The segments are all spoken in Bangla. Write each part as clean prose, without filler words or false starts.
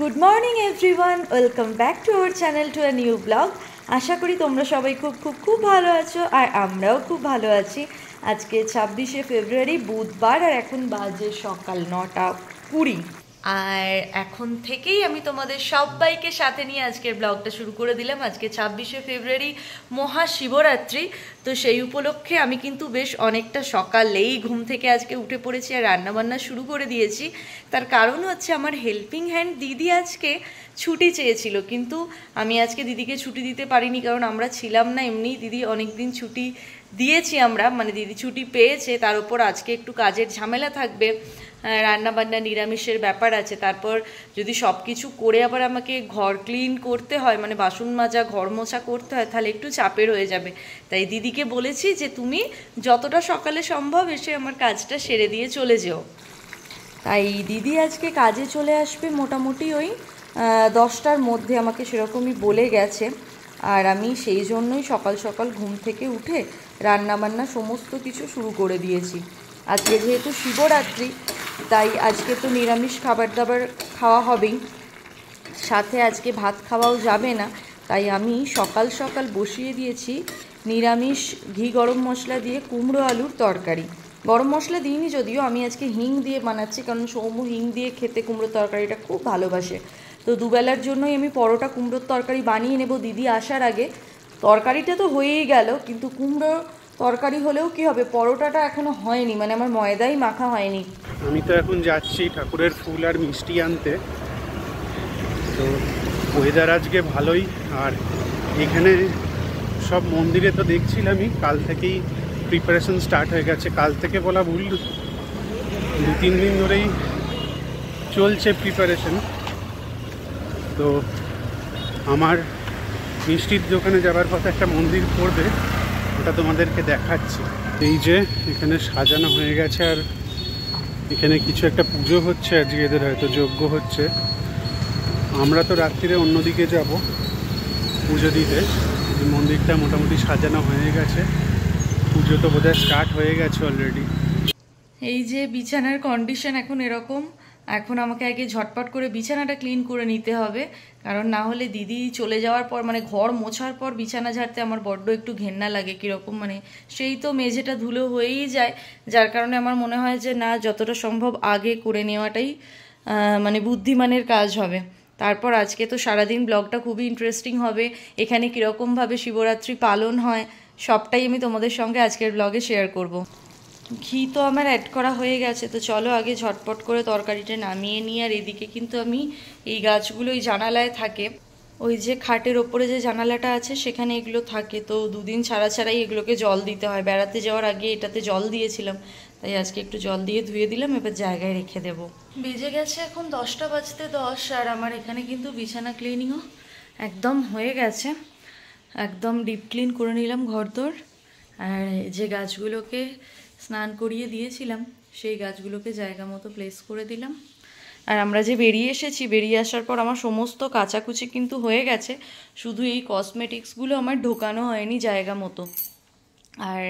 Good morning everyone, welcome back to our channel to a new blog. আশা করি তোমরা সবাই খুব খুব খুব ভালো আছো, আর আমরাও খুব ভালো আছি। আজকে 26শে ফেব্রুয়ারি বুধবার, আর এখন বাজে সকাল 9:20। আর এখন থেকেই আমি তোমাদের সবাইকে সাথে নিয়ে আজকের ব্লগটা শুরু করে দিলাম। আজকে 26শে ফেব্রুয়ারি মহাশিবরাত্রি, তো সেই উপলক্ষে আমি কিন্তু বেশ অনেকটা সকালেই ঘুম থেকে আজকে উঠে পড়েছি আর রান্নাবান্না শুরু করে দিয়েছি। তার কারণ হচ্ছে আমার হেল্পিং হ্যান্ড দিদি আজকে ছুটি চেয়েছিল, কিন্তু আমি আজকে দিদিকে ছুটি দিতে পারিনি, কারণ আমরা ছিলাম না। এমনি দিদি অনেক দিন ছুটি দিয়েছি আমরা, মানে দিদি ছুটি পেয়েছে, তার উপর আজকে একটু কাজের ঝামেলা থাকবে, রান্নাবান্না নিরামিষের ব্যাপার আছে। তারপর যদি সব কিছু করে আবার আমাকে ঘর ক্লিন করতে হয়, মানে বাসন মাজা ঘর মোছা করতে হয়, তাহলে একটু চাপের হয়ে যাবে। তাই দিদিকে বলেছি যে তুমি যতটা সকালে সম্ভব এসে আমার কাজটা সেরে দিয়ে চলে যেও। তাই দিদি আজকে কাজে চলে আসবে মোটামুটি ওই 10টার মধ্যে, আমাকে সেরকমই বলে গেছে। আর আমি সেই জন্যই সকাল সকাল ঘুম থেকে উঠে রান্নাবান্না সমস্ত কিছু শুরু করে দিয়েছি। আজকে যেহেতু শিবরাত্রি, তাই আজকে তো নিরামিষ খাবার দাবার খাওয়া হবেই, সাথে আজকে ভাত খাওয়াও যাবে না। তাই আমি সকাল সকাল বসিয়ে দিয়েছি নিরামিষ ঘি গরম মশলা দিয়ে কুমড়ো আলুর তরকারি। গরম মশলা দিইনি যদিও, আমি আজকে হিং দিয়ে বানাচ্ছি, কারণ সৌম্য হিং দিয়ে খেতে কুমড়োর তরকারিটা খুব ভালোবাসে। তো দুবেলার জন্যই আমি পরোটা কুমড়োর তরকারি বানিয়ে নেব দিদি আসার আগে। তরকারিটা তো হয়েই গেল, কিন্তু কুমড়োর তরকারি হলেও কি হবে, পরোটাটা এখনো হয়নি, মানে আমার ময়দাই মাখা হয়নি। আমি তো এখন যাচ্ছি ঠাকুরের ফুল আর মিষ্টি আনতে। তো ওয়েদার আজকে ভালোই, আর এখানে সব মন্দিরে তো দেখছিলামই কাল থেকেই প্রিপারেশন স্টার্ট হয়ে গেছে। কাল থেকে বলা ভুল, 2-3 দিন ধরেই চলছে প্রিপারেশন। তো আমার মিষ্টির দোকানে যাবার পথে একটা মন্দির পড়বে, ওটা তোমাদেরকে দেখাচ্ছি। এই যে এখানে সাজানো হয়ে গেছে, আর এখানে কিছু একটা পুজো হচ্ছে আজকে, এদের হয়তো যজ্ঞ হচ্ছে। আমরা তো রাত্রিরে অন্যদিকে যাব পুজো দিতে। এই মন্দিরটা মোটামুটি সাজানো হয়ে গেছে, পুজো তো বোধহয় স্টার্ট হয়ে গেছে অলরেডি। এই যে বিছানার কন্ডিশন এখন এরকম, এখন আমাকে আগে ঝটপট করে বিছানাটা ক্লিন করে নিতে হবে, কারণ না হলে দিদি চলে যাওয়ার পর, মানে ঘর মোছার পর বিছানা ঝাড়তে আমার বড্ড একটু ঘেন্না লাগে কীরকম, মানে সেই তো মেঝেটা ধুলো হয়েই যায়, যার কারণে আমার মনে হয় যে না, যতটা সম্ভব আগে করে নেওয়াটাই মানে বুদ্ধিমানের কাজ হবে। তারপর আজকে তো সারাদিন ব্লগটা খুবই ইন্টারেস্টিং হবে। এখানে কীরকমভাবে শিবরাত্রি পালন হয় সবটাই আমি তোমাদের সঙ্গে আজকের ব্লগে শেয়ার করব। ঘি তো আমার অ্যাড করা হয়ে গেছে, তো চলো আগে ঝটপট করে তরকারিটা নামিয়ে নিই। আর এদিকে কিন্তু আমি এই গাছগুলো ওই জানালায় থাকে, ওই যে খাটের ওপরে যে জানালাটা আছে সেখানে এগুলো থাকে, তো 2 দিন ছাড়া ছাড়াই এগুলোকে জল দিতে হয়। বেড়াতে যাওয়ার আগে এটাতে জল দিয়েছিলাম, তাই আজকে একটু জল দিয়ে ধুয়ে দিলাম, এবার জায়গায় রেখে দেব। বেজে গেছে এখন 10টা বাজতে 10, আর আমার এখানে কিন্তু বিছানা ক্লিনিংও একদম হয়ে গেছে, একদম ডিপ ক্লিন করে নিলাম ঘরদোর। আর যে গাছগুলোকে স্নান করিয়ে দিয়েছিলাম সেই গাছগুলোকে জায়গা মতো প্লেস করে দিলাম। আর আমরা যে বেরিয়ে এসেছি, বেরিয়ে আসার পর আমার সমস্ত কাচাকুচি কিন্তু হয়ে গেছে, শুধু এই কসমেটিক্সগুলো আমার ঢোকানো হয়নি জায়গা মতো। আর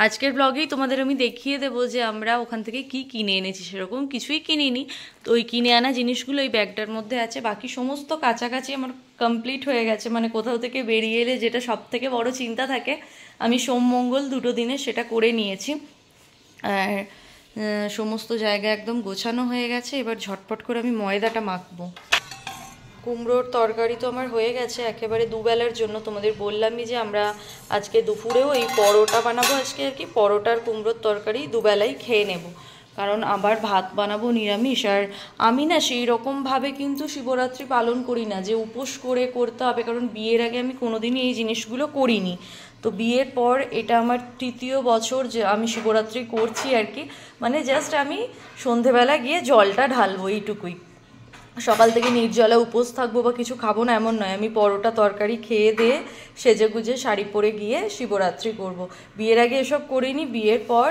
আজকের ব্লগেই তোমাদের আমি দেখিয়ে দেবো যে আমরা ওখান থেকে কি কিনে এনেছি। সেরকম কিছুই কিনিনি, তো ওই কিনে আনা জিনিসগুলো এই ব্যাগটার মধ্যে আছে। বাকি সমস্ত কাছাকাছি আমার কমপ্লিট হয়ে গেছে, মানে কোথাও থেকে বেরিয়ে এলে যেটা সব থেকে বড় চিন্তা থাকে, আমি সোম মঙ্গল 2 দিনে সেটা করে নিয়েছি। আর সমস্ত জায়গা একদম গোছানো হয়ে গেছে। এবার ঝটপট করে আমি ময়দাটা মাখবো। কুমড়োর তরকারি তো আমার হয়ে গেছে একেবারে দুবেলার জন্য। তোমাদের বললামই যে আমরা আজকে দুপুরেও এই পরোটা বানাবো আজকে, আর কি পরোটার কুমড়োর তরকারি দুবেলাই খেয়ে নেব, কারণ আবার ভাত বানাবো নিরামিষ। আর আমি না সেই রকমভাবে কিন্তু শিবরাত্রি পালন করি না যে উপোস করে করতে হবে, কারণ বিয়ের আগে আমি কোনোদিনই এই জিনিসগুলো করিনি। তো বিয়ের পর এটা আমার 3য় বছর যে আমি শিবরাত্রি করছি আর কি, মানে জাস্ট আমি সন্ধেবেলা গিয়ে জলটা ঢালবো, এইটুকুই। সকাল থেকে নির্জলা উপোস থাকবো বা কিছু খাবো না এমন নয়। আমি পরোটা তরকারি খেয়ে দিয়ে সেজে গুজে শাড়ি পরে গিয়ে শিবরাত্রি করব। বিয়ের আগে এসব করিনি, বিয়ের পর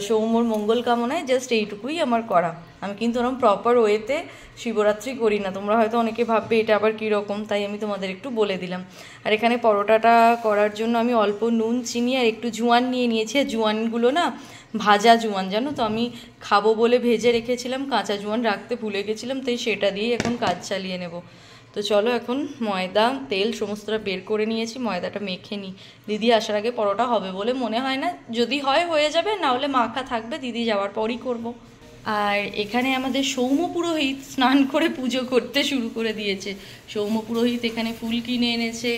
সৌম্যর মঙ্গল কামনায় জাস্ট এইটুকুই আমার করা। আমি কিন্তু ওরকম প্রপার ওয়েতে শিবরাত্রি করি না। তোমরা হয়তো অনেকে ভাববে এটা আবার কীরকম, তাই আমি তোমাদের একটু বলে দিলাম। আর এখানে পরোটাটা করার জন্য আমি অল্প নুন চিনি আর একটু জোয়ান নিয়ে নিয়েছি। আর জোয়ানগুলো না ভাজা জোয়ান, জানো তো আমি খাবো বলে ভেজে রেখেছিলাম, কাঁচা জোয়ান রাখতে ভুলে গেছিলাম, তাই সেটা দিয়েই এখন কাজ চালিয়ে নেব। তো চলো এখন ময়দা তেল সমস্তটা বের করে নিয়েছি, ময়দাটা মেখে নিই। দিদি আসার আগে পরোটা হবে বলে মনে হয় না, যদি হয় হয়ে যাবে, না হলে মাখা থাকবে, দিদি যাওয়ার পরই করব। আর এখানে আমাদের সৌম্য পুরোহিত স্নান করে পুজো করতে শুরু করে দিয়েছে। সৌম্য পুরোহিত এখানে ফুল কিনে এনেছে,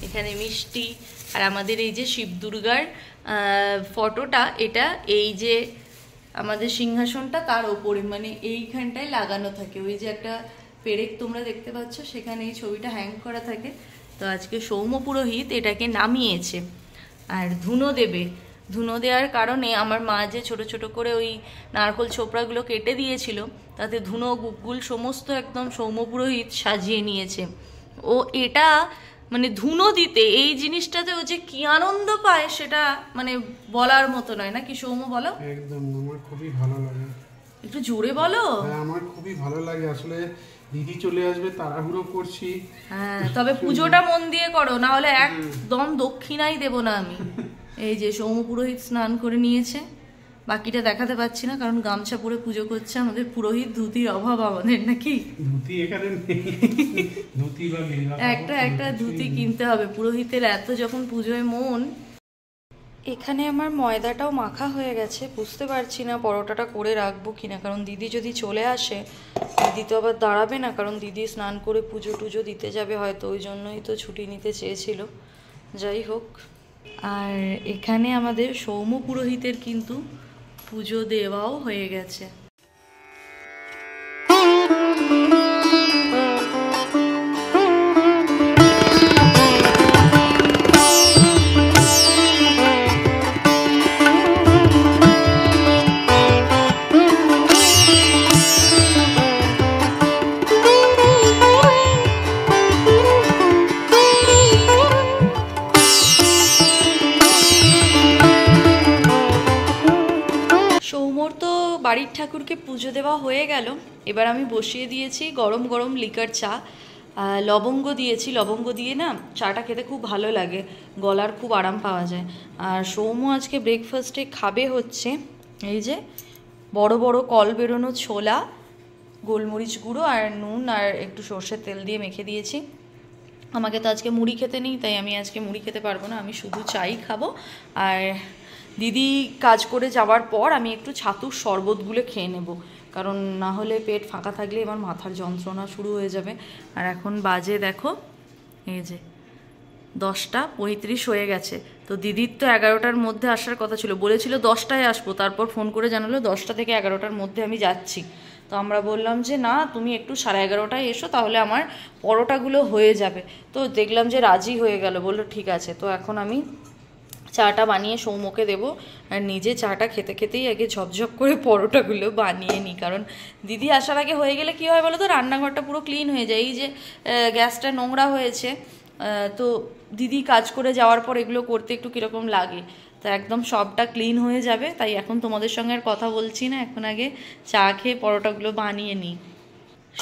এখানে মিষ্টি, আর আমাদের এই যে শিব দুর্গার ফটোটা, এটা এই যে আমাদের সিংহাসনটা তার ওপরে, মানে এইখানটায় লাগানো থাকে, ওই যে একটা পেরেক তোমরা দেখতে পাচ্ছ, সেখানে এই ছবিটা হ্যাং করা থাকে। তো আজকে সৌম্য পুরোহিত এটাকে নামিয়েছে আর ধুনো দেবে। ধুনো দেওয়ার কারণে আমার মা যে ছোট ছোট করে ওই নারকোল ছোপড়াগুলো কেটে দিয়েছিল, তাতে ধুনো গুগ্গুল সমস্ত একদম সৌম্য পুরোহিত সাজিয়ে নিয়েছে। ও এটা মানে ধুনো দিতে, এই জিনিসটাতে ও যে কি আনন্দ পায় সেটা মানে বলার মতো নয়, না কি সৌম্য বলো? একদম, আমার খুবই ভালো লাগে। একটু জোরে বলো। হ্যাঁ, আমার খুবই ভালো লাগে আসলে। দিদি চলে আসবে, তাড়াহুড়ো করছি। হ্যাঁ, তবে পুজোটা মন দিয়ে করো, না হলে একদম দক্ষিণাই দেব না আমি। এই যে সৌম্য পুরোহিত স্নান করে নিয়েছে, বাকিটা দেখাতে পাচ্ছি না কারণ গামছা পরে পুজো করছে আমাদের পুরোহিত। ধুতির অভাব আমাদের নাকি, ধুতি এখানে নেই। ধুতি বা একটা ধুতি কিনতে হবে, পুরোহিতের এত যখন পুজোয় মন। এখানে আমার ময়দাটাও মাখা হয়ে গেছে, বুঝতে পারছি না পরোটাটা করে রাখবো কিনা, কারণ দিদি যদি চলে আসে, দিদি তো আবার দাঁড়াবে না, কারণ দিদি স্নান করে পুজো টুজো দিতে যাবে হয়তো, ওই জন্যই তো ছুটি নিতে চেয়েছিল। যাই হোক, আর এখানে আমাদের সৌম্য পুরোহিতের কিন্তু পুজো দেওয়াও হয়ে গেছে। বাড়ির ঠাকুরকে পুজো দেওয়া হয়ে গেল, এবার আমি বসিয়ে দিয়েছি গরম গরম লিকার চা, লবঙ্গ দিয়েছি, লবঙ্গ দিয়ে না চাটা খেতে খুব ভালো লাগে, গলার খুব আরাম পাওয়া যায়। আর সৌম্য আজকে ব্রেকফাস্টে খাবে হচ্ছে এই যে বড় বড় কল বেরোনো ছোলা, গোলমরিচ গুঁড়ো আর নুন আর একটু সর্ষের তেল দিয়ে মেখে দিয়েছি। আমাকে তো আজকে মুড়ি খেতে নেই, তাই আমি আজকে মুড়ি খেতে পারবো না, আমি শুধু চাই খাবো। আর দিদি কাজ করে যাওয়ার পর আমি একটু ছাতুর শরবতগুলো খেয়ে নেব, কারণ না হলে পেট ফাঁকা থাকলে আমার মাথার যন্ত্রণা শুরু হয়ে যাবে। আর এখন বাজে দেখো এই যে 10:35 হয়ে গেছে। তো দিদির তো 11টার মধ্যে আসার কথা ছিল, বলেছিল 10টায় আসবো, তারপর ফোন করে জানালো 10টা থেকে 11টার মধ্যে আমি যাচ্ছি। তো আমরা বললাম যে না, তুমি একটু 11:30টায় এসো, তাহলে আমার পরোটাগুলো হয়ে যাবে। তো দেখলাম যে রাজি হয়ে গেল, বললো ঠিক আছে। তো এখন আমি চাটা বানিয়ে সৌম্যকে দেবো, আর নিজে চাটা খেতে খেতেই আগে ঝপঝপ করে পরোটাগুলো বানিয়ে নিই, কারণ দিদি আসার আগে হয়ে গেলে কী হয় বলো তো, রান্নাঘরটা পুরো ক্লিন হয়ে যায়। এই যে গ্যাসটা নোংরা হয়েছে, তো দিদি কাজ করে যাওয়ার পর এগুলো করতে একটু কীরকম লাগে, তো একদম সবটা ক্লিন হয়ে যাবে। তাই এখন তোমাদের সঙ্গে আর কথা বলছি না, এখন আগে চা খেয়ে পরোটাগুলো বানিয়ে নিই।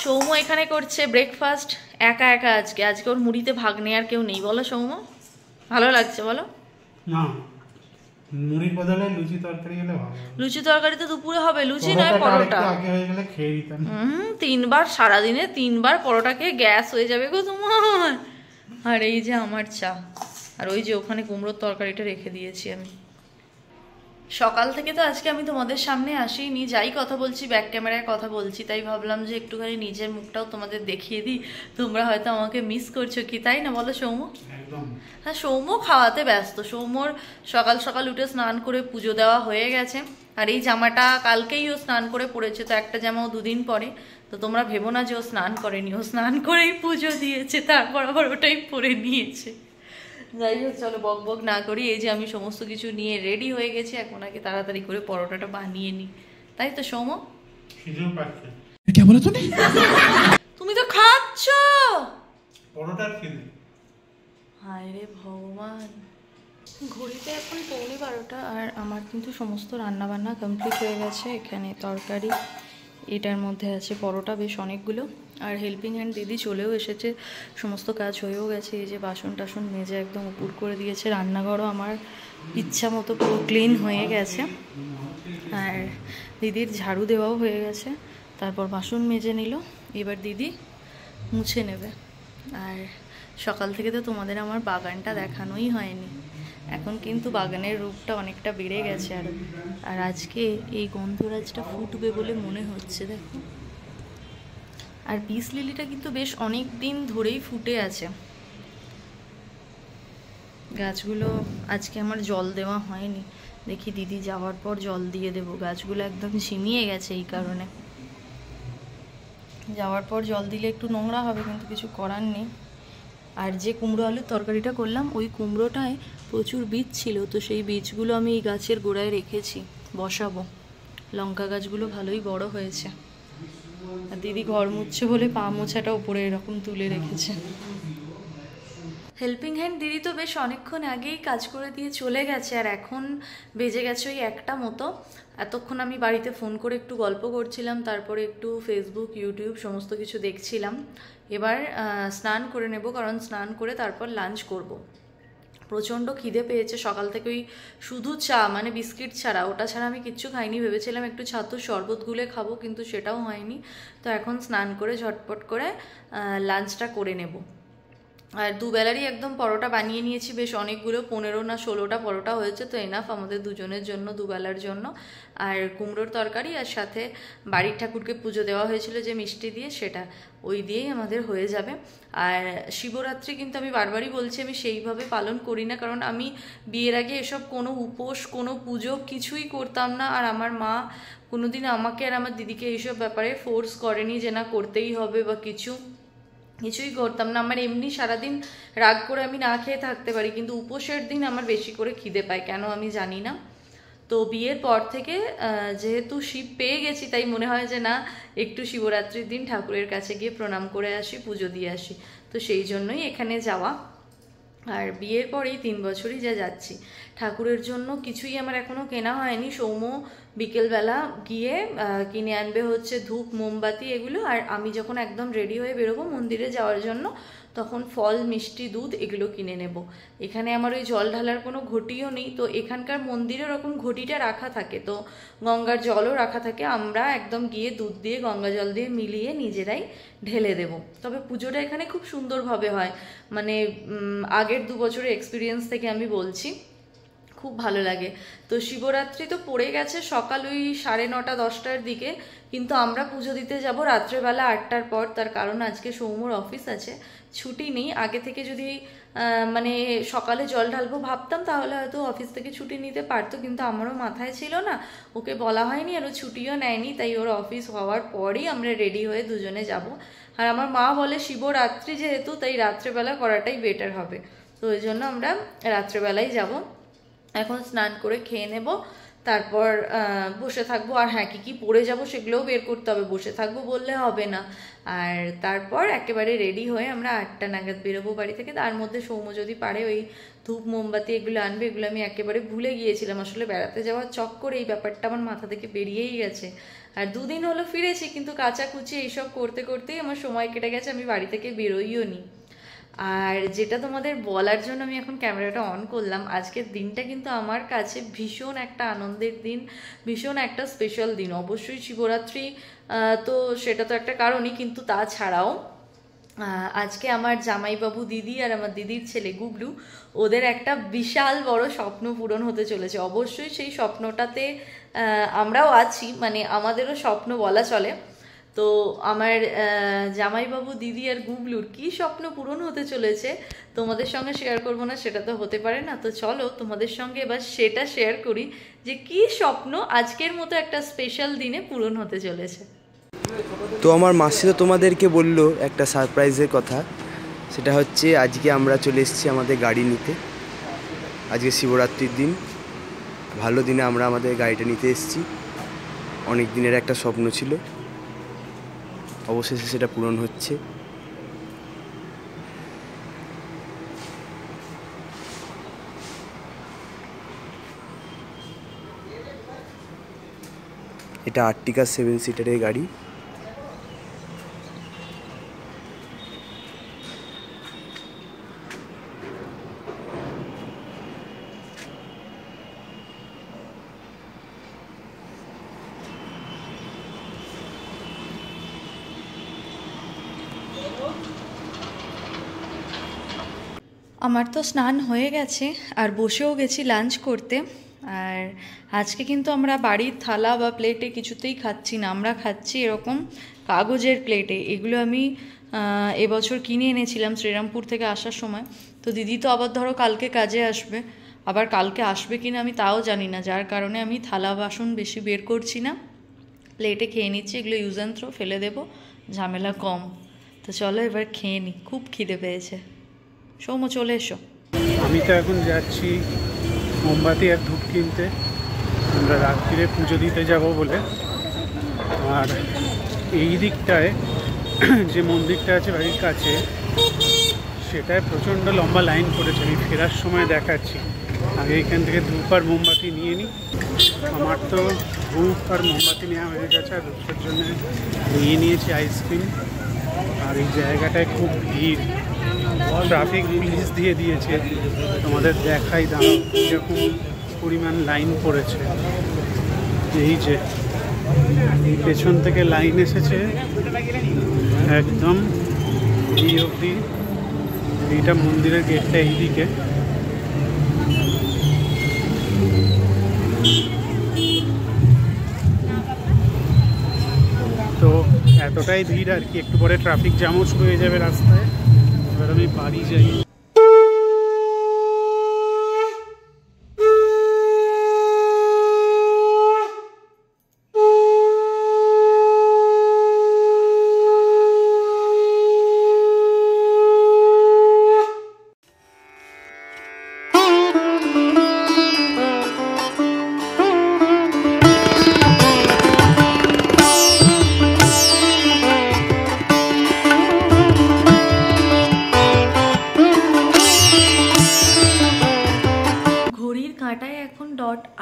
সৌম্য এখানে করছে ব্রেকফাস্ট একা একা, আজকে ওর মুড়িতে ভাগ নেওয়ার কেউ নেই, বলো সৌম্য? ভালো লাগছে বলো? না, মুড়ির বদলে লুচি তরকারি হলে ভালো। লুচি তরকারি তো দুপুরে হবে, লুচি নয় পরোটা। আগে হয়ে গেলে খেয়ে দিতাম। 3বার সারাদিনে 3বার পরোটা খেয়ে গ্যাস হয়ে যাবে গো তোমার। আর এই যে আমার চা, আর ওই যে ওখানে কুমড়োর তরকারিটা রেখে দিয়েছি আমি। সকাল থেকে তো আজকে আমি তোমাদের সামনে আসিনি, যাই কথা বলছি ব্যাক ক্যামেরায় কথা বলছি, তাই ভাবলাম যে একটুখানি নিজের মুখটাও তোমাদের দেখিয়ে দিই, তোমরা হয়তো আমাকে মিস করছো কি, তাই না বলো সৌম্য? একদম। হ্যাঁ, সৌম্য খাওয়াতে ব্যস্ত। সৌম্যর সকাল সকাল উঠে স্নান করে পুজো দেওয়া হয়ে গেছে, আর এই জামাটা কালকেই ও স্নান করে পড়েছে, তো একটা জামাও 2 দিন পরে। তো তোমরা ভেবো না যে ও স্নান করেনি, ও স্নান করেই পুজো দিয়েছে, তারপর আবার ওটাই পরে নিয়েছে। যাই হোক, চলো বক বক না করি। এই যে আমি সমস্ত কিছু নিয়ে রেডি হয়ে গেছি, এখন আগে তাড়াতাড়ি করে পরোটাটা বানিয়ে নিই, তাই তো সৌম্য? তুমি তো খাচ্ছ পরোটার খিদে। হায় রে ভগবান, ঘড়িতে এখন 11:15, আর আমার কিন্তু সমস্ত রান্নাবান্না কমপ্লিট হয়ে গেছে। এখানে তরকারি, এটার মধ্যে আছে পরোটা বেশ অনেকগুলো, আর হেল্পিং হ্যান্ড দিদি চলেও এসেছে, সমস্ত কাজ হয়েও গেছে। এই যে বাসন টাসন মেজে একদম উপুর করে দিয়েছে, রান্নাঘরও আমার ইচ্ছা মতো পুরো ক্লিন হয়ে গেছে। আর দিদির ঝাড়ু দেওয়াও হয়ে গেছে, তারপর বাসন মেজে নিল, এবার দিদি মুছে নেবে। আর সকাল থেকে তো তোমাদের আমার বাগানটা দেখানোই হয়নি, এখন কিন্তু বাগানের রূপটা অনেকটা বেড়ে গেছে আরও। আর আজকে এই গন্ধরাজটা ফুটবে বলে মনে হচ্ছে, দেখো। আর পিস লিলিটা কিন্তু বেশ অনেক দিন ধরেই ফুটে আছে। গাছগুলো আজকে আমার জল দেওয়া হয়নি, দেখি দিদি যাওয়ার পর জল দিয়ে দেব। গাছগুলো একদম ঝিমিয়ে গেছে, এই কারণে যাওয়ার পর জল দিলে একটু নোংরা হবে, কিন্তু কিছু করার নেই। আর যে কুমড়ো আলুর তরকারিটা করলাম, ওই কুমড়োটায় প্রচুর বীজ ছিল, তো সেই বীজগুলো আমি এই গাছের গোড়ায় রেখেছি, বসাবো। লঙ্কা গাছগুলো ভালোই বড় হয়েছে। আর দিদি ঘর মুছছে বলে পা মোছাটা ওপরে এরকম তুলে রেখেছে। হেল্পিং হ্যান্ড দিদি তো বেশ অনেকক্ষণ আগেই কাজ করে দিয়ে চলে গেছে, আর এখন বেজে গেছে ওই 1টা মতো। এতক্ষণ আমি বাড়িতে ফোন করে একটু গল্প করছিলাম, তারপরে একটু ফেসবুক, ইউটিউব সমস্ত কিছু দেখছিলাম। এবার স্নান করে নেব, কারণ স্নান করে তারপর লাঞ্চ করব। প্রচণ্ড খিদে পেয়েছে সকাল থেকে, ওই শুধু চা মানে বিস্কিট ছাড়া, ওটা ছাড়া আমি কিচ্ছু খাইনি। ভেবেছিলাম একটু ছাতুর শরবত গুলে খাবো, কিন্তু সেটাও হয়নি। তো এখন স্নান করে ঝটপট করে লাঞ্চটা করে নেব। আর দুবেলারই একদম পরোটা বানিয়ে নিয়েছি, বেশ অনেকগুলো, 15 না 16টা পরোটা হয়েছে, তো এনাফ আমাদের দুজনের জন্য, দুবেলার জন্য। আর কুমড়োর তরকারি, আর সাথে বাড়ির ঠাকুরকে পুজো দেওয়া হয়েছিল যে মিষ্টি দিয়ে, সেটা ওই দিয়েই আমাদের হয়ে যাবে। আর শিবরাত্রি কিন্তু আমি বারবারই বলছি, আমি সেইভাবে পালন করি না, কারণ আমি বিয়ের আগে এসব কোনো উপোস, কোনো পুজো কিছুই করতাম না। আর আমার মা কোনোদিন আমাকে আর আমার দিদিকে এইসব ব্যাপারে ফোর্স করেনি যে না করতেই হবে বা কিছুই করতাম না। আমার এমনি সারাদিন রাগ করে আমি না খেয়ে থাকতে পারি, কিন্তু উপোসের দিন আমার বেশি করে খিদে পায়, কেন আমি জানি না। তো বিয়ের পর থেকে যেহেতু শিব পেয়ে গেছি, তাই মনে হয় যে না একটু শিবরাত্রির দিন ঠাকুরের কাছে গিয়ে প্রণাম করে আসি, পুজো দিয়ে আসি, তো সেই জন্যই এখানে যাওয়া। আর বিয়ের পরেই 3 বছরই যা যাচ্ছি। ঠাকুরের জন্য কিছুই আমার এখনও কেনা হয়নি। সৌম্য বিকেলবেলা গিয়ে কিনে আনবে হচ্ছে ধূপ, মোমবাতি এগুলো, আর আমি যখন একদম রেডি হয়ে বেরোবো মন্দিরে যাওয়ার জন্য, তখন ফল, মিষ্টি, দুধ এগুলো কিনে নেব। এখানে আমার ওই জল ঢালার কোনো ঘটিও নেই, তো এখানকার মন্দিরে ওরকম ঘটিটা রাখা থাকে, তো গঙ্গার জলও রাখা থাকে। আমরা একদম গিয়ে দুধ দিয়ে গঙ্গা জল দিয়ে মিলিয়ে নিজেরাই ঢেলে দেব। তবে পুজোটা এখানে খুব সুন্দরভাবে হয়, মানে আগের 2 বছরের এক্সপিরিয়েন্স থেকে আমি বলছি, খুব ভালো লাগে। তো শিবরাত্রি তো পড়ে গেছে সকাল ওই 9:30 10টার দিকে, কিন্তু আমরা পুজো দিতে যাব রাত্রেবেলা 8টার পর। তার কারণ আজকে সৌম্যর অফিস আছে, ছুটি নেই। আগে থেকে যদি মানে সকালে জল ঢালবো ভাবতাম, তাহলে হয়তো অফিস থেকে ছুটি নিতে পারতো, কিন্তু আমারও মাথায় ছিল না, ওকে বলা হয়নি, আর ও ছুটিও নেয়নি। তাই ওর অফিস হওয়ার পরই আমরা রেডি হয়ে দুজনে যাব। আর আমার মা বলে শিবরাত্রি যেহেতু, তাই রাত্রেবেলা করাটাই বেটার হবে, তো ওই জন্য আমরা রাত্রেবেলাই যাব। এখন স্নান করে খেয়ে নেব, তারপর বসে থাকবো। আর হ্যাঁ, কী পরে যাব সেগুলোও বের করতে হবে, বসে থাকবো বললে হবে না। আর তারপর একেবারে রেডি হয়ে আমরা 8টা নাগাদ বেরোবো বাড়ি থেকে। তার মধ্যে সৌম্য যদি পারে ওই ধূপ, মোমবাতি এগুলো আনবে, এগুলো আমি একেবারে ভুলে গিয়েছিলাম। আসলে বেড়াতে যাওয়ার চক্করে এই ব্যাপারটা আমার মাথা থেকে বেরিয়েই গেছে। আর 2 দিন হলো ফিরেছি, কিন্তু কাচাকুচি এইসব করতে করতেই আমার সময় কেটে গেছে, আমি বাড়ি থেকে বেরোইও নি। আর যেটা তোমাদের বলার জন্য আমি এখন ক্যামেরাটা অন করলাম, আজকের দিনটা কিন্তু আমার কাছে ভীষণ একটা আনন্দের দিন, ভীষণ একটা স্পেশাল দিন। অবশ্যই শিবরাত্রি, তো সেটা তো একটা কারণই, কিন্তু তাছাড়াও আজকে আমার জামাইবাবু, দিদি আর আমার দিদির ছেলে গুবলু, ওদের একটা বিশাল বড় স্বপ্ন পূরণ হতে চলেছে। অবশ্যই সেই স্বপ্নটাতে আমরাও আছি, মানে আমাদেরও স্বপ্ন বলা চলে। তো আমার জামাইবাবু, দিদি আর গুবলুর কি স্বপ্ন পূরণ হতে চলেছে তোমাদের সঙ্গে শেয়ার করবো না, সেটা তো হতে পারে না। তো চলো তোমাদের সঙ্গে এবার সেটা শেয়ার করি, যে কি স্বপ্ন আজকের মতো একটা স্পেশাল দিনে পূরণ হতে চলেছে। তো আমার মাসি তো তোমাদেরকে বললো একটা সারপ্রাইজের কথা, সেটা হচ্ছে আজকে আমরা চলে এসেছি আমাদের গাড়ি নিতে। আজকে শিবরাত্রির দিন, ভালো দিনে আমরা আমাদের গাড়িটা নিতে এসেছি। অনেক দিনের একটা স্বপ্ন ছিল, অবশেষে সেটা পূরণ হচ্ছে। এটা আর্টিকা 7 সিটারের গাড়ি। আমার তো স্নান হয়ে গেছে আর বসেও গেছি লাঞ্চ করতে। আর আজকে কিন্তু আমরা বাড়ির থালা বা প্লেটে কিছুতেই খাচ্ছি না, আমরা খাচ্ছি এরকম কাগজের প্লেটে। এগুলো আমি এবছর কিনে এনেছিলাম শ্রীরামপুর থেকে আসার সময়। তো দিদি তো আবার ধরো কালকে কাজে আসবে, আবার কালকে আসবে কিনা আমি তাও জানি না, যার কারণে আমি থালা বাসন বেশি বের করছি না, প্লেটে খেয়ে নিচ্ছি। এগুলো ইউজ অ্যান্ড থ্রো, ফেলে দেবো, ঝামেলা কম। তো চলো এবার খেয়ে নিই, খুব খিদে পেয়েছে। সৌম চলে এসো। আমি তো এখন যাচ্ছি মোমবাতি আর ধূপ কিনতে, আমরা রাত্রিরে পুজো দিতে যাব বলে। আর এই দিকটায় যে মন্দিরটা আছে বাড়ির কাছে, সেটায় প্রচণ্ড লম্বা লাইন পড়েছে। আমি ফেরার সময় দেখাচ্ছি। আগে এখান থেকে ধূপ আর মোমবাতি নিয়ে নিই। আমার তো ধূপ আর মোমবাতি নেওয়া হয়ে গেছে, আর ধূপের জন্য নিয়ে নিয়েছি আইসক্রিম। আর এই জায়গাটায় খুব ভিড়, ট্রাফিক পুলিশ দিয়ে দিয়েছে। তোমাদের দেখাই দাঁড়াও এরকম পরিমাণ লাইন পড়েছে। এই যে এই পেছন থেকে লাইন এসেছে একদম এই অবধি। এইটা মন্দিরের গেটটা এইদিকে। তো এতটাই ভিড় আর কি, একটু পরে ট্রাফিক জ্যামও শুরু হয়ে যাবে রাস্তায়। এবার আমি বাড়ি যাই।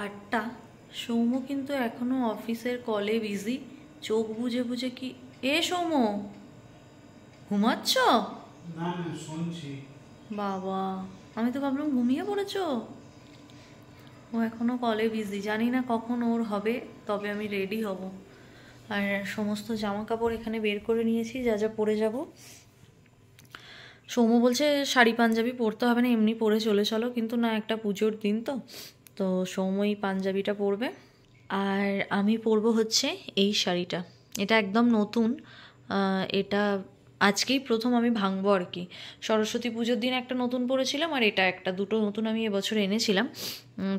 .8টা। সৌম্য কিন্তু এখনো অফিসের কলে বিজি, চোখ বুজে বুজে কি। এ সৌম্য, ঘুমাচ্ছ? না শুনছি। বাবা, আমি তো ভাবলাম ঘুমিয়ে পড়েছো। ও এখনো কলে বিজি, জানি না কখন ওর হবে, তবে আমি রেডি হব। আর সমস্ত জামা কাপড় এখানে বের করে নিয়েছি, যা যা পরে যাব। সৌম্য বলছে শাড়ি পাঞ্জাবি পরতে হবে না, এমনি পরে চলে চলো, কিন্তু না, একটা পুজোর দিন তো সৌম্য এই পাঞ্জাবিটা পরবে। আর আমি পরবো হচ্ছে এই শাড়িটা, এটা একদম নতুন। এটা আজকেই প্রথম আমি ভাঙবো আর কি। সরস্বতী পুজোর দিন একটা নতুন পরেছিলাম, আর এটা একটা, দুটো নতুন আমি এবছর এনেছিলাম।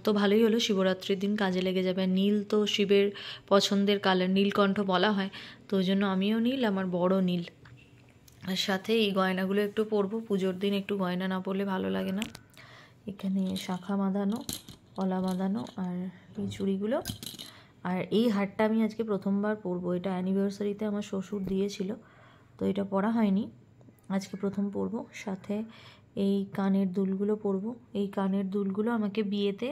তো ভালোই হলো, শিবরাত্রির দিন কাজে লেগে যাবে। নীল তো শিবের পছন্দের কালার, নীলকণ্ঠ বলা হয়, তো ওই জন্য আমিও নীল, আমার বড় নীল। আর সাথে এই গয়নাগুলো একটু পরবো, পুজোর দিন একটু গয়না না পরলে ভালো লাগে না। এখানে শাখা বাঁধানো, কলা বাঁধানো, আর এই চুড়িগুলো। আর এই হারটা আমি আজকে প্রথমবার পরবো, এটা অ্যানিভার্সারিতে আমার শ্বশুর দিয়েছিল, তো এটা পরা হয়নি, আজকে প্রথম পরবো। সাথে এই কানের দুলগুলো পরবো। এই কানের দুলগুলো আমাকে বিয়েতে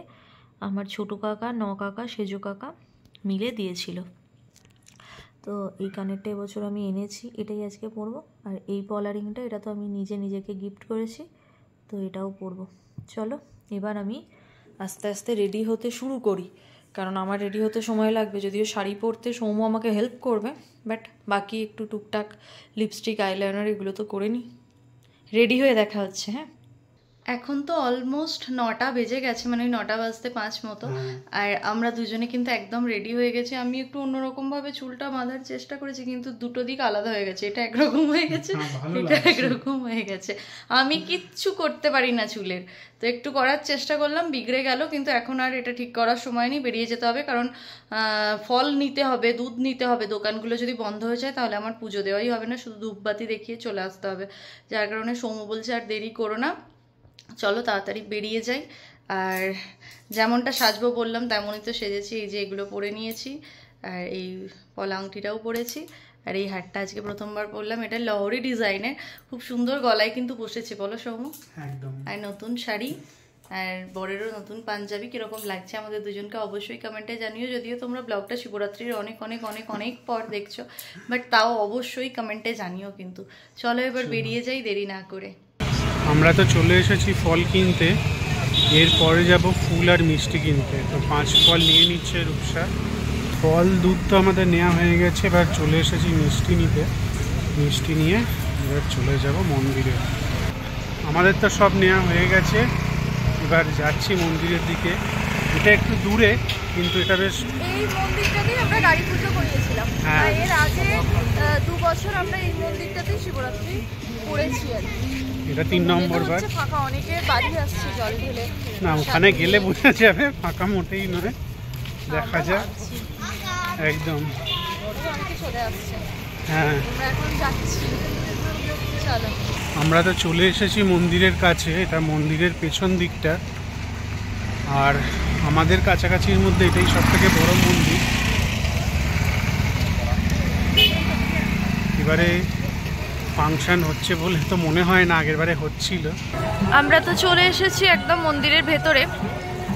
আমার ছোটো কাকা, কাকা, সেজো কাকা মিলে দিয়েছিল। তো এই কানেরটা এবছর আমি এনেছি, এটাই আজকে পরবো। আর এই পলারিংটা, এটা তো আমি নিজেকে গিফট করেছি, তো এটাও পরবো। চলো এবার আমি আস্তে আস্তে রেডি হতে শুরু করি, কারণ আমার রেডি হতে সময় লাগবে। যদিও শাড়ি পরতে সৌম্য আমাকে হেল্প করবে, বাট বাকি একটু টুকটাক লিপস্টিক, আইলাইনার এগুলো তো করে নিই। রেডি হয়ে দেখা হচ্ছে। হ্যাঁ, এখন তো অলমোস্ট 9টা বেজে গেছে, মানে 9টা বাজতে 5 মতো। আর আমরা দুজনে কিন্তু একদম রেডি হয়ে গেছি। আমি একটু অন্যরকমভাবে চুলটা বাঁধার চেষ্টা করেছি, কিন্তু দুটো দিক আলাদা হয়ে গেছে। এটা একরকম হয়ে গেছে, এটা একরকম হয়ে গেছে। আমি কিচ্ছু করতে পারি না চুলের, তো একটু করার চেষ্টা করলাম, বিগড়ে গেল। কিন্তু এখন আর এটা ঠিক করার সময় নেই, বেরিয়ে যেতে হবে, কারণ ফল নিতে হবে, দুধ নিতে হবে। দোকানগুলো যদি বন্ধ হয়ে যায় তাহলে আমার পুজো দেওয়াই হবে না, শুধু ধূপবাতি দেখিয়ে চলে আসতে হবে। যার কারণে সৌম্য বলছে আর দেরি করো না, চলো তাড়াতাড়ি বেরিয়ে যাই। আর যেমনটা সাজবো বললাম তেমনই তো সেজেছি। এই যে এগুলো পরে নিয়েছি, আর এই পলা আংটিটাও পরেছি, আর এই হারটা আজকে প্রথমবার পরলাম। এটা লহরি ডিজাইনের, খুব সুন্দর, গলায় কিন্তু বসেছে, বলো সৌম্য? একদম। আর নতুন শাড়ি, আর বরেরও নতুন পাঞ্জাবি। কীরকম লাগছে আমাদের দুজনকে অবশ্যই কমেন্টে জানিও। যদিও তোমরা ব্লগটা শিবরাত্রির অনেক অনেক অনেক অনেক পর দেখছো, বাট তাও অবশ্যই কমেন্টে জানিও কিন্তু। চলো এবার বেরিয়ে যাই দেরি না করে। আমরা তো চলে এসেছি ফল কিনতে, এরপরে যাব ফুল আর মিষ্টি কিনতে। তো 5 ফল নিয়ে নিচ্ছে রূপসা। ফল দুধ তো আমাদের নেওয়া হয়ে গেছে, এবার চলে এসেছি মিষ্টি নিতে। মিষ্টি নিয়ে এবার চলে যাব মন্দিরে। আমাদের তো সব নেওয়া হয়ে গেছে, এবার যাচ্ছি মন্দিরের দিকে। এটা একটু দূরে, কিন্তু এটা বেশ, এই মন্দিরটাতেই আমরা গাড়ি পুজো করিয়েছিলাম। হ্যাঁ। এর আগে 2 বছর আমরা এই মন্দিরটাতেই শিবরাত্রি করেছি আর কি। এটা 3 নম্বর বার। ফাঁকা, অনেকের বাড়ি আসছে জল ঢেলে। না, ওখানে গেলে বোঝা যাবে, ফাঁকা মোটেই নয়, দেখা যাক একদম। অনেকে চলে আসছে, হ্যাঁ, আমরা এখন যাচ্ছি, চলো। আমরা তো চলে এসেছি মন্দিরের কাছে। এটা মন্দিরের পেছন দিকটা, আর আমাদের কাছাকাছির মধ্যে এটাই সব থেকে বড় মন্দির। এবারে ফাংশন হচ্ছে বলে তো মনে হয় না, আগেরবারে হচ্ছিল। আমরা তো চলে এসেছি একদম মন্দিরের ভেতরে,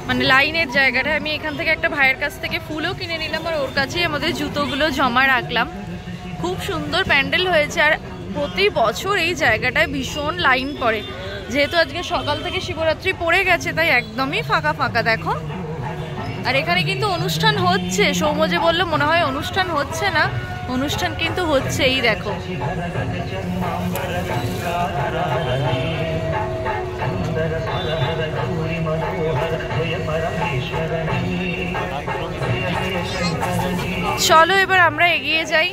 মানে লাইনের জায়গাটা। আমি এখান থেকে একটা ভাইয়ের কাছ থেকে ফুলও কিনে নিলাম, আর ওর কাছেই আমাদের জুতোগুলো জমা রাখলাম। খুব সুন্দর প্যান্ডেল হয়েছে, আর প্রতি বছর এই জায়গাটায় ভীষণ লাইন পড়ে। যেহেতু আজকে সকাল থেকে শিবরাত্রি পড়ে গেছে, তাই একদমই ফাঁকা ফাঁকা দেখো। আর এখানে কিন্তু অনুষ্ঠান হচ্ছে। সৌম্য যে বললো মনে হয় অনুষ্ঠান হচ্ছে না, অনুষ্ঠান কিন্তু হচ্ছে, এই দেখো। চলো এবার আমরা এগিয়ে যাই।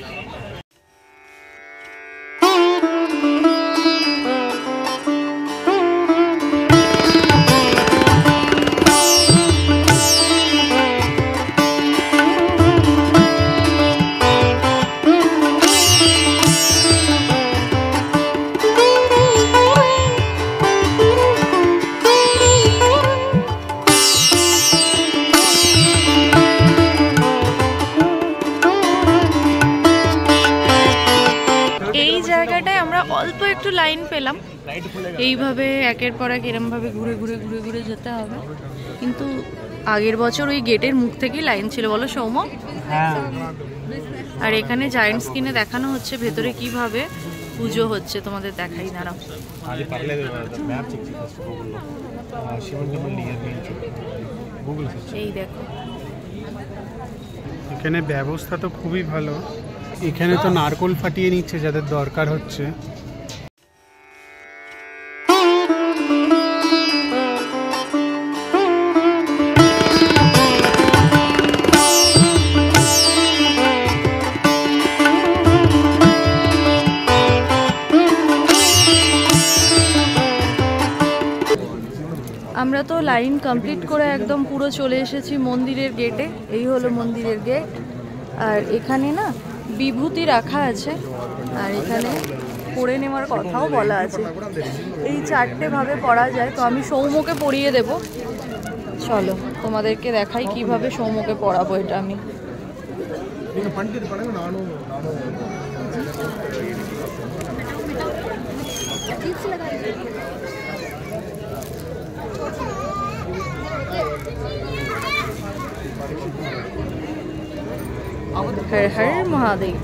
অল্প একটু লাইন পেলাম, এইভাবে একের পর এক এরমভাবে ঘুরে ঘুরে ঘুরে ঘুরে যেতে হবে। কিন্তু আগের বছর ওই গেটের মুখ থেকেই লাইন ছিল, বলো সৌম্য? আর এখানে জায়েন্ট স্ক্রিনে দেখানো হচ্ছে ভেতরে কিভাবে পুজো হচ্ছে, তোমাদের দেখাই দাঁড়াও। এই দেখো, এখানে ব্যবস্থা তো খুবই ভালো। এখানে তো নারকোল ফাটিয়ে নিচ্ছে যাদের দরকার হচ্ছে। আমরা তো লাইন কমপ্লিট করে একদম পুরো চলে এসেছি মন্দিরের গেটে। এই হলো মন্দিরের গেট, আর এখানে না বিভূতি রাখা আছে, আর এখানে পরে নেওয়ার কথাও বলা আছে। এই 4টে ভাবে পড়া যায়, তো আমি সৌম্যকে পরিয়ে দেব। চলো তোমাদেরকে দেখাই কিভাবে সৌম্যকে পড়াবো। এটা আমি हर हर महादेव।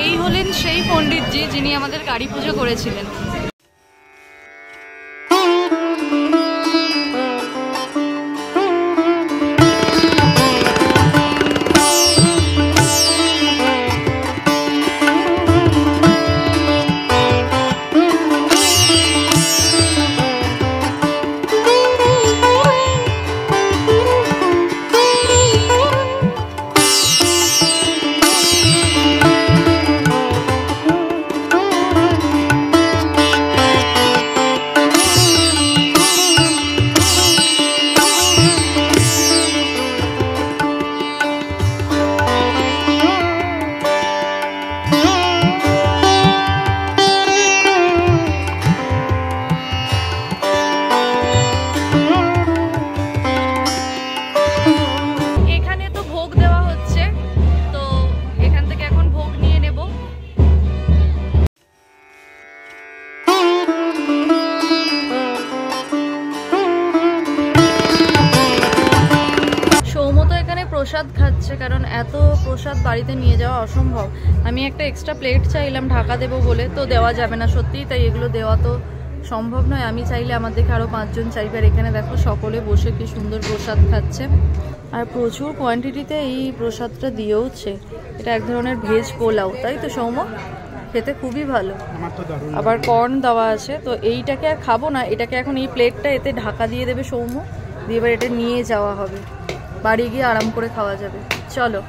এই হলেন সেই পণ্ডিতজি যিনি আমাদের গাড়ি পুজো করেছিলেন। প্রসাদ খাচ্ছে, কারণ এত প্রসাদ বাড়িতে নিয়ে যাওয়া অসম্ভব। আমি একটা এক্সট্রা প্লেট চাইলাম ঢাকা দেবো বলে, তো দেওয়া যাবে না সত্যিই, তাই এগুলো দেওয়া তো সম্ভব নয়। আমি চাইলে আমার দেখে আরও 5 জন চাইবে। আর এখানে দেখো সকলে বসে কি সুন্দর প্রসাদ খাচ্ছে, আর প্রচুর কোয়ান্টিটিতে এই প্রসাদটা দিয়েওছে। এটা এক ধরনের ভেজ পোলাও, তাই তো সৌম্য? খেতে খুবই ভালো, আবার কর্ন দেওয়া আছে। তো এইটাকে আর খাবো না, এটাকে এখন এই প্লেটটা এতে ঢাকা দিয়ে দেবে সৌম্য, দিয়ে এবার এটা নিয়ে যাওয়া হবে, বাড়ি গিয়ে আরাম করে খাওয়া যাবে। চলো।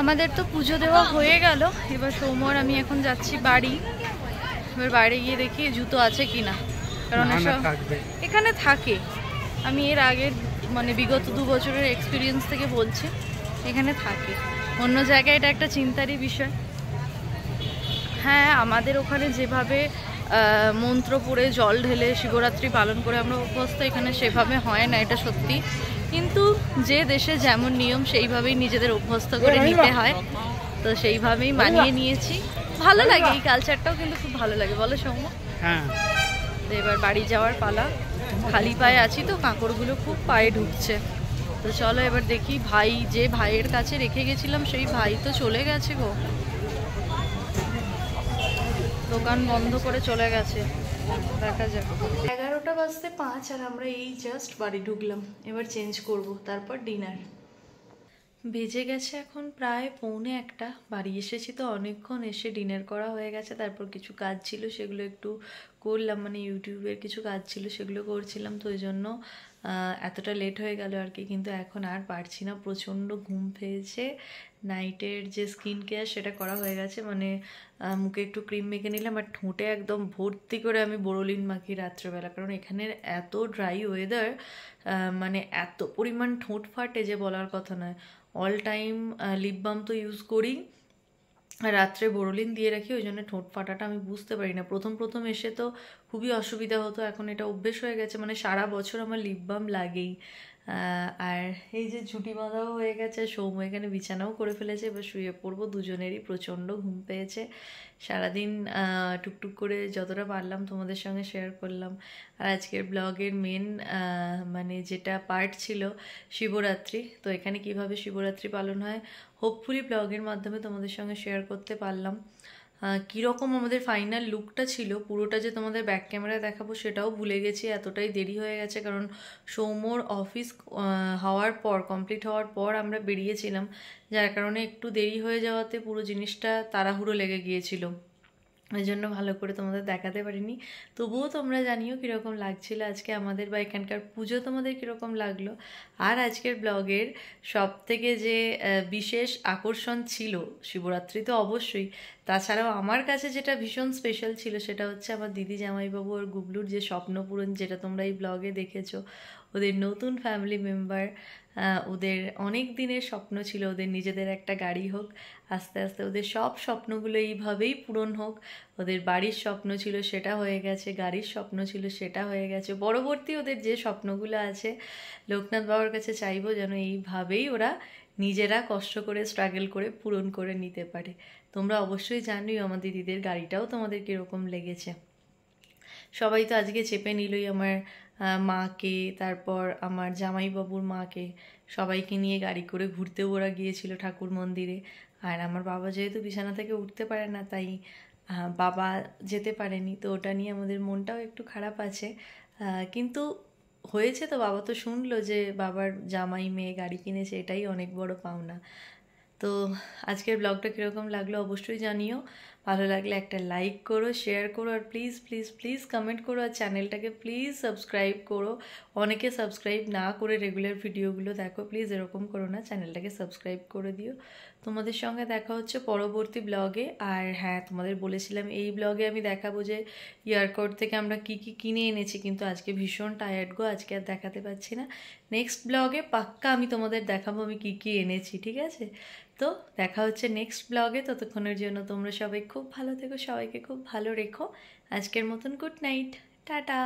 আমাদের তো পুজো দেওয়া হয়ে গেল, এবার সৌম্য আর আমি এখন যাচ্ছি বাড়ি। এবার বাইরে গিয়ে দেখি জুতো আছে কিনা, কারণ এসব এখানে থাকে। আমি এর আগের মানে বিগত 2 বছরের এক্সপিরিয়েন্স থেকে বলছি, এখানে থাকে। অন্য জায়গায় এটা একটা চিন্তারই বিষয়। হ্যাঁ, আমাদের ওখানে যেভাবে মন্ত্র পড়ে জল ঢেলে শিবরাত্রি পালন করে আমরা অভ্যস্ত, এখানে সেভাবে হয় না, এটা সত্যি। কিন্তু যে দেশে যেমন নিয়ম সেইভাবেই নিজেদের অভ্যস্ত করে নিতে হয়, তো সেইভাবেই মানিয়ে নিয়েছি। ভালো লাগে এই কালচারটাও, কিন্তু খুব ভালো লাগে, বলো সৌম্য? হ্যাঁ। এবার বাড়ি যাওয়ার পালা। খালি পায়ে আছি তো, কাঁকড়গুলো খুব পায়ে ঢুকছে। তো চলো এবার দেখি। ভাই, যে ভাইয়ের কাছে রেখে গেছিলাম সেই ভাই তো চলে গেছে গো, দোকান বন্ধ করে চলে গেছে। দেখা যাক। 11টা বাজতে 5 আর আমরা এই জাস্ট বাড়ি ঢুকলাম। এবার চেঞ্জ করব, তারপর ডিনার। বেজে গেছে এখন প্রায় 1:45। বাড়ি এসেছি তো অনেকক্ষণ, এসে ডিনার করা হয়ে গেছে। তারপর কিছু কাজ ছিল সেগুলো একটু করলাম, মানে ইউটিউবের কিছু কাজ ছিল সেগুলো করছিলাম, তো ওই জন্য এতটা লেট হয়ে গেল আর কি। কিন্তু এখন আর পারছি না, প্রচণ্ড ঘুম পেয়েছে। নাইটের যে স্কিন কেয়ার সেটা করা হয়ে গেছে, মানে মুখে একটু ক্রিম মেখে নিলাম, আর ঠোঁটে একদম ভর্তি করে আমি বোরোলিন মাখি রাত্রেবেলা, কারণ এখানের এত ড্রাই ওয়েদার, মানে এত পরিমাণ ঠোঁট ফাটে যে বলার কথা নয়। অল টাইম লিপ বাম তো ইউজ করি, আর রাত্রে বোরোলিন দিয়ে রাখি, ওই জন্য ঠোঁট ফাটাটা আমি বুঝতে পারি না। প্রথম এসে তো খুবই অসুবিধা হতো, এখন এটা অভ্যেস হয়ে গেছে, মানে সারা বছর আমার লিপ বাম লাগেই। আর এই যে ছুটি বাঁধাও হয়ে গেছে, সৌম্য এখানে বিছানাও করে ফেলেছে, এবার শুয়ে পড়বো। দুজনেরই প্রচণ্ড ঘুম পেয়েছে। সারাদিন টুকটুক করে যতটা পারলাম তোমাদের সঙ্গে শেয়ার করলাম। আর আজকের ব্লগের মেন মানে যেটা পার্ট ছিল শিবরাত্রি, তো এখানে কিভাবে শিবরাত্রি পালন হয় হোপফুলি ব্লগের মাধ্যমে তোমাদের সঙ্গে শেয়ার করতে পারলাম। কীরকম আমাদের ফাইনাল লুকটা ছিল পুরোটা যে তোমাদের ব্যাক ক্যামেরায় দেখাবো সেটাও ভুলে গেছি, এতটাই দেরি হয়ে গেছে। কারণ সৌম্যর অফিস হওয়ার পর, কমপ্লিট হওয়ার পর আমরা বেরিয়েছিলাম, যার কারণে একটু দেরি হয়ে যাওয়াতে পুরো জিনিসটা তাড়াহুড়ো লেগে গিয়েছিল, ওই জন্য ভালো করে তোমাদের দেখাতে পারিনি। তবুও তোমরা জানিও কীরকম লাগছিল আজকে আমাদের, বা এখানকার পুজো তোমাদের কীরকম লাগলো। আর আজকের ব্লগের সব থেকে যে বিশেষ আকর্ষণ ছিল শিবরাত্রি তো অবশ্যই, তাছাড়াও আমার কাছে যেটা ভীষণ স্পেশাল ছিল সেটা হচ্ছে আমার দিদি জামাইবাবু আর গুবলুর যে স্বপ্ন পূরণ, যেটা তোমরা এই ব্লগে দেখেছো। ওদের নতুন ফ্যামিলি মেম্বার, ওদের অনেক দিনের স্বপ্ন ছিল ওদের নিজেদের একটা গাড়ি হোক। আস্তে আস্তে ওদের সব স্বপ্নগুলো এইভাবেই পূরণ হোক। ওদের বাড়ির স্বপ্ন ছিল সেটা হয়ে গেছে, গাড়ির স্বপ্ন ছিল সেটা হয়ে গেছে। পরবর্তী ওদের যে স্বপ্নগুলো আছে লোকনাথ বাবার কাছে চাইবো যেন এইভাবেই ওরা নিজেরা কষ্ট করে স্ট্রাগল করে পূরণ করে নিতে পারে। তোমরা অবশ্যই জানোই আমার দিদিদের গাড়িটাও তোমাদের কীরকম লেগেছে। সবাই তো আজকে চেপে নিলই আমার মাকে, তারপর আমার জামাইবাবুর মাকে, সবাইকে নিয়ে গাড়ি করে ঘুরতেও ওরা গিয়েছিল ঠাকুর মন্দিরে। আর আমার বাবা যেহেতু বিছানা থেকে উঠতে পারে না, তাই বাবা যেতে পারেনি, তো ওটা নিয়ে আমাদের মনটাও একটু খারাপ আছে। কিন্তু হয়েছে তো, বাবা তো শুনলো যে বাবার জামাই মেয়ে গাড়ি কিনেছে, এটাই অনেক বড় পাওনা। তো আজকের ব্লগটা কীরকম লাগলো অবশ্যই জানিও। ভালো লাগলে একটা লাইক করো, শেয়ার করো, আর প্লিজ প্লিজ প্লিজ কমেন্ট করো, আর চ্যানেলটাকে প্লিজ সাবস্ক্রাইব করো। অনেকে সাবস্ক্রাইব না করে রেগুলার ভিডিওগুলো দেখো, প্লিজ এরকম করো না, চ্যানেলটাকে সাবস্ক্রাইব করে দিও। তোমাদের সঙ্গে দেখা হচ্ছে পরবর্তী ব্লগে। আর হ্যাঁ, তোমাদের বলেছিলাম এই ব্লগে আমি দেখাবো যে এয়ারপোর্ট থেকে আমরা কি কি কিনে এনেছি, কিন্তু আজকে ভীষণ টায়ার্ড গো, আজকে আর দেখাতে পারছি না। নেক্সট ব্লগে পাক্কা আমি তোমাদের দেখাবো আমি কি কি এনেছি, ঠিক আছে? তো দেখা হচ্ছে নেক্সট ব্লগে। ততক্ষণের জন্য তোমরা সবাই খুব ভালো থেকো, সবাইকে খুব ভালো রেখো। আজকের মতন গুড নাইট, টাটা।